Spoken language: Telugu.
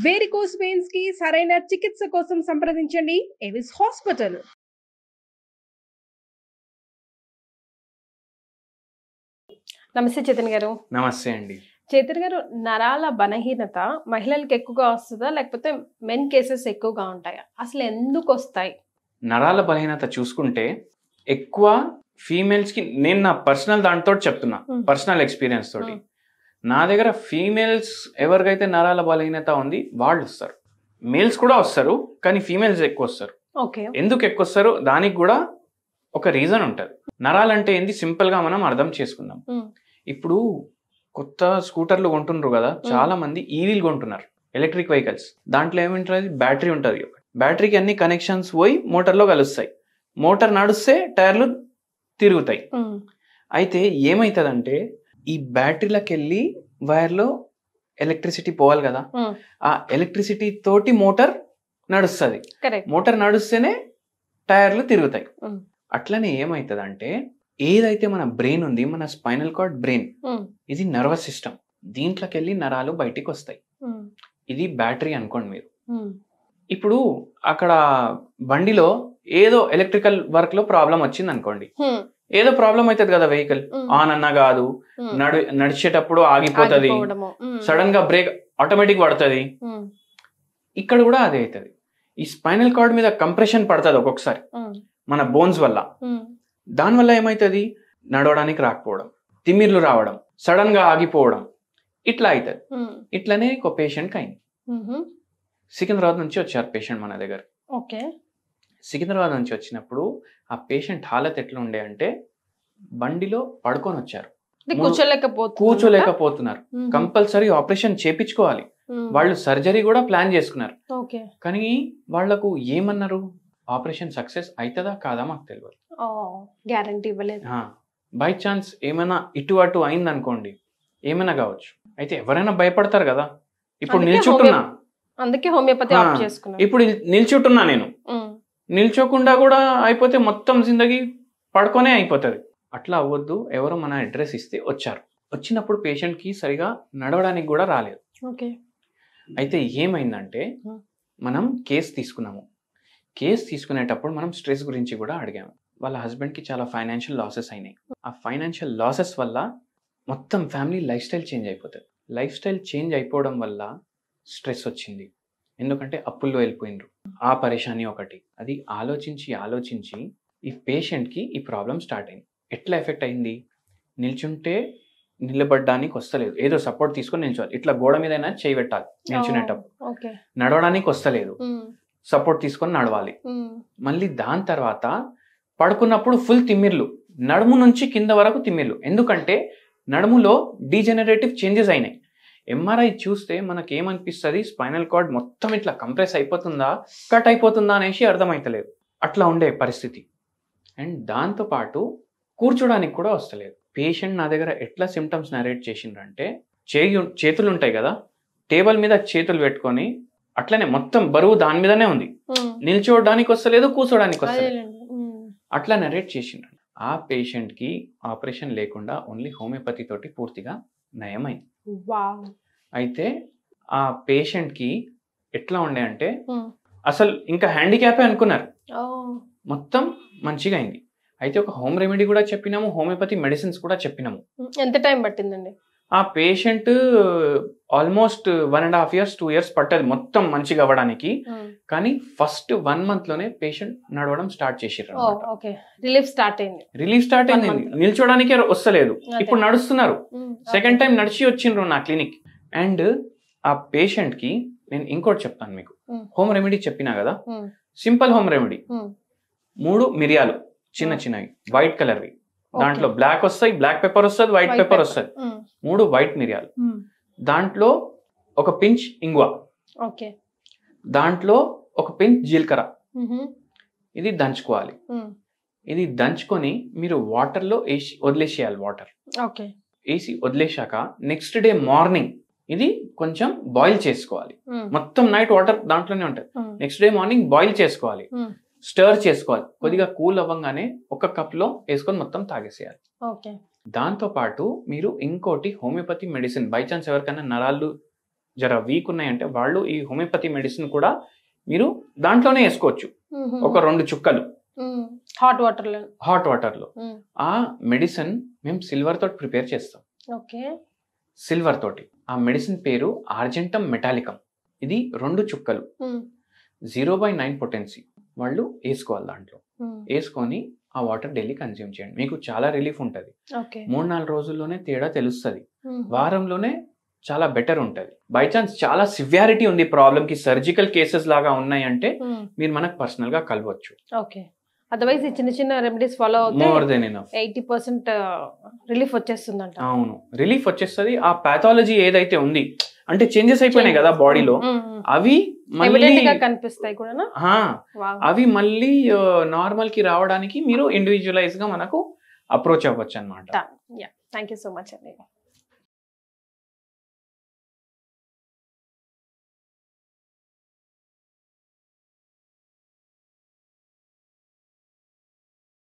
వేరికోస్ వెయిన్స్ కి సరైన చికిత్స కోసం సంప్రదించండి ఎవిస్ హాస్పిటల్. నమస్తే చేతన్ గారు. నమస్తే అండి. చేతన్ గారు, నరాల బలహీనత మహిళలకు ఎక్కువగా వస్తుందా లేకపోతే మెన్ కేసెస్ ఎక్కువగా ఉంటాయా? అసలు ఎందుకు వస్తాయి? నరాల బలహీనత చూసుకుంటే ఎక్కువ ఫీమేల్స్ కి, నేను నా పర్సనల్ దాంతో చెప్తున్నా, పర్సనల్ ఎక్స్పీరియన్స్ తోటి. నా దగ్గర ఫీమేల్స్ ఎవరికైతే నరాల బలహీనత ఉంది వాళ్ళు వస్తారు. మేల్స్ కూడా వస్తారు, కానీ ఫీమేల్స్ ఎక్కువ వస్తారు. ఎందుకు ఎక్కువ వస్తారు దానికి కూడా ఒక రీజన్ ఉంటుంది. నరాలు అంటే ఏంది సింపుల్ గా మనం అర్థం చేసుకుందాం. ఇప్పుడు కొత్త స్కూటర్లు కొంటున్నారు కదా, చాలా మంది ఈవీలు కొంటున్నారు, ఎలక్ట్రిక్ వెహికల్స్. దాంట్లో ఏమింటుంది, బ్యాటరీ ఉంటుంది. బ్యాటరీకి అన్ని కనెక్షన్స్ పోయి మోటార్లో కలుస్తాయి. మోటార్ నడుస్తే టైర్లు తిరుగుతాయి. అయితే ఏమవుతుందంటే ఈ బ్యాటరీలకు వెళ్ళి వైర్లో ఎలక్ట్రిసిటీ పోవాలి కదా, ఆ ఎలక్ట్రిసిటీ తోటి మోటార్ నడుస్తుంది. మోటార్ నడుస్తేనే టైర్లు తిరుగుతాయి. అట్లనే ఏమవుతుందంటే ఏదైతే మన బ్రెయిన్ ఉంది, మన స్పైనల్ కార్డ్ బ్రెయిన్, ఇది నర్వస్ సిస్టమ్. దీంట్లోకి వెళ్ళి నరాలు బయటికి వస్తాయి. ఇది బ్యాటరీ అనుకోండి మీరు. ఇప్పుడు అక్కడ బండిలో ఏదో ఎలక్ట్రికల్ వర్క్ లో ప్రాబ్లం వచ్చింది అనుకోండి, ఏదో ప్రాబ్లం అవుతుంది కదా, వెహికల్ ఆన్ అన్నా కాదు, నడిచేటప్పుడు ఆగిపోతుంది, సడన్ గా బ్రేక్ ఆటోమేటిక్ పడుతుంది. ఇక్కడ కూడా అదే అవుతుంది. ఈ స్పైనల్ కార్డ్ మీద కంప్రెషన్ పడుతుంది ఒక్కొక్కసారి మన బోన్స్ వల్ల. దానివల్ల ఏమవుతుంది, నడవడానికి రాకపోవడం, తిమ్మిర్లు రావడం, సడన్ గా ఆగిపోవడం, ఇట్లా అవుతుంది. ఇట్లనే ఒక పేషెంట్ అయింది. సికింద్రాబాద్ నుంచి వచ్చారు పేషెంట్ మన దగ్గర. సికింద్రాబాద్ నుంచి వచ్చినప్పుడు ఆ పేషెంట్ హాలత్ ఎట్లా ఉండే అంటే, బండిలో పడుకొని వచ్చారు, కూర్చోలేకపోతున్నారు. Compulsory operation చేపించుకోవాలి. వాళ్ళు సర్జరీ కూడా ప్లాన్ చేసుకున్నారు. కానీ వాళ్లకు ఏమన్నారు, ఆపరేషన్ సక్సెస్ అవుతుందా కాదా మాకు తెలియదు, గ్యారంటీ ఇవ్వలేదు. బై ఛాన్స్ ఏమైనా ఇటు అటు అయింది అనుకోండి, ఏమైనా కావచ్చు. అయితే ఎవరైనా భయపడతారు కదా. ఇప్పుడు నిల్చుంటున్నా, అందుకే హోమియోపతి ఆప్ట్ చేసుకున్నా. ఇప్పుడు నిల్చుంటున్నా నేను, నిల్చోకుండా కూడా అయిపోతే మొత్తం జిందగీ పడుకొనే అయిపోతుంది. అట్లా అవ్వద్దు. ఎవరో మన అడ్రస్ ఇస్తే వచ్చారు. వచ్చినప్పుడు పేషెంట్ కి సరిగా నడవడానికి కూడా రాలేదు. అయితే ఏమైందంటే మనం కేసు తీసుకున్నాము. కేసు తీసుకునేటప్పుడు మనం స్ట్రెస్ గురించి కూడా అడిగాము. వాళ్ళ హస్బెండ్కి చాలా ఫైనాన్షియల్ లాసెస్ అయినాయి. ఆ ఫైనాన్షియల్ లాసెస్ వల్ల మొత్తం ఫ్యామిలీ లైఫ్ స్టైల్ చేంజ్ అయిపోతుంది. లైఫ్ స్టైల్ చేంజ్ అయిపోవడం వల్ల స్ట్రెస్ వచ్చింది. ఎందుకంటే అప్పుల్లో వెళ్ళిపోయినరు. ఆ పరేషాని ఒకటి. అది ఆలోచించి ఈ పేషెంట్కి ఈ ప్రాబ్లం స్టార్ట్ అయింది. ఎట్లా ఎఫెక్ట్ అయింది, నిల్చుంటే నిలబడడానికి వస్తలేదు, ఏదో సపోర్ట్ తీసుకొని నిల్చోవాలి, ఇట్లా గోడ మీద చేయి పెట్టాలి నిల్చునేటప్పుడు. నడవడానికి వస్తలేదు, సపోర్ట్ తీసుకొని నడవాలి. మళ్ళీ దాని తర్వాత పడుకున్నప్పుడు ఫుల్ తిమ్మిర్లు, నడుము నుంచి కింద వరకు తిమ్మిర్లు. ఎందుకంటే నడుములో డీజెనరేటివ్ చేంజెస్ అయినాయి. ఎంఆర్ఐ చూస్తే మనకి ఏమనిపిస్తుంది, స్పైనల్ కార్డ్ మొత్తం ఇట్లా కంప్రెస్ అయిపోతుందా, కట్ అయిపోతుందా అనేసి అర్థమైతలేదు. అట్లా ఉండే పరిస్థితి. అండ్ దాంతోపాటు కూర్చోడానికి కూడా వస్తలేదు. పేషెంట్ నా దగ్గర ఎట్లా సిమ్టమ్స్ నరేట్ చేసిండ్రంటే, చేతులు ఉంటాయి కదా, టేబుల్ మీద చేతులు పెట్టుకొని అట్లనే మొత్తం బరువు దాని మీదనే ఉంది, నిల్చోడానికి వస్తలేదు, కూర్చోడానికి వస్తలేదు, అట్లా నరేట్ చేసిండ్రు. ఆ పేషెంట్ కి ఆపరేషన్ లేకుండా ఓన్లీ హోమియోపతి తోటి పూర్తిగా నయమైంది. అయితే ఆ పేషెంట్ కి ఎట్లా ఉండే అంటే అసలు ఇంకా హ్యాండిక్యాపే అనుకున్నారు, మొత్తం మంచిగా అయింది. అయితే ఒక హోమ్ రెమెడీ కూడా చెప్పినాము, హోమియోపతి మెడిసిన్స్ కూడా చెప్పినాము. ఎంత టైం పట్టిందండి? ఆ పేషెంట్ ఆల్మోస్ట్ 1.5 years 2 years పట్టదు మొత్తం మంచిగా అవ్వడానికి. కానీ ఫస్ట్ 1 month లోనే పేషెంట్ నడవడం స్టార్ట్ చేసారు. రిలీఫ్ స్టార్ట్ అయింది. నిల్చోడానికే వస్తలేదు, ఇప్పుడు నడుస్తున్నారు. సెకండ్ టైం నడిచి వచ్చిండ్రు నా క్లినిక్. అండ్ ఆ పేషెంట్ కి నేను ఇంకోటి చెప్తాను మీకు. హోమ్ రెమెడీ చెప్పినా కదా, సింపుల్ హోమ్ రెమెడీ. 3 మిరియాలు చిన్నవి వైట్ కలర్వి, దాంట్లో బ్లాక్ వస్తాయి, బ్లాక్ పెప్పర్ వస్తుంది, వైట్ పెప్పర్ వస్తుంది. 3 వైట్ మిరియాలు, దాంట్లో ఒక పించ్ ఇంగువ, దాంట్లో ఒక పించ్ జీలకర్ర, ఇది దంచుకోవాలి. ఇది దంచుకొని మీరు వాటర్లో వేసి వదిలేసేయాలి. వాటర్ వేసి వదిలేశాక నెక్స్ట్ డే మార్నింగ్ ఇది కొంచెం బాయిల్ చేసుకోవాలి. మొత్తం నైట్ వాటర్ దాంట్లోనే ఉంటుంది. నెక్స్ట్ డే మార్నింగ్ బాయిల్ చేసుకోవాలి, స్టర్ చేసుకోవాలి. కొద్దిగా కూల్ అవ్వగానే ఒక కప్ లో వేసుకొని మొత్తం తాగేసేయాలి. దాంతో పాటు మీరు ఇంకోటి హోమియోపతి మెడిసిన్, బై ఛాన్స్ ఎవరికైనా నరాలు జర వీక్ ఉన్నాయంటే వాళ్ళు ఈ హోమియోపతి మెడిసిన్ కూడా మీరు దాంట్లోనే వేసుకోవచ్చు. ఒక 2 చుక్కలు హాట్ వాటర్ లో ఆ మెడిసిన్ మేము సిల్వర్ తోటి ప్రిపేర్ చేస్తాం. ఓకే, సిల్వర్ తోటి. ఆ మెడిసిన్ పేరు ఆర్జెంటమ్ మెటాలికమ్. ఇది 2 చుక్కలు 0/9 పొటెన్సీ వాళ్ళు వేసుకోవాలి. దాంట్లో వేసుకొని ఆ వాటర్ డైలీ కన్జ్యూమ్ చేయండి. మీకు చాలా రిలీఫ్ ఉంటుంది. 3-4 రోజుల్లోనే తేడా తెలుస్తుంది. వారంలోనే చాలా బెటర్ ఉంటుంది. బై ఛాన్స్ చాలా సివియారిటీ ఉంది ప్రాబ్లమ్ కి, సర్జికల్ కేసెస్ లాగా ఉన్నాయి అంటే మీరు మనకు పర్సనల్ గా కలవచ్చు. ఓకే, అదర్వైజ్ చిన్న చిన్న రెమెడీస్ ఫాలో అవుతే మోర్ దెన్ ఎనఫ్ 80% రిలీఫ్ వచ్చేస్తుందంట. అవును, రిలీఫ్ వచ్చేస్తుంది. ఆ పాథాలజీ ఏదైతే ఉంది అంటే చేంజెస్ అయిపోయినాయి కదా బాడీలో, అవి మళ్ళీ కనిపిస్తాయి కూడా. అవి మళ్ళీ నార్మల్ కి రావడానికి మీరు ఇండివిజువలైజ్ గా మనకు అప్రోచ్ అవ్వచ్చు అన్నమాట. థ్యాంక్ యూ సో మచ్ అండి.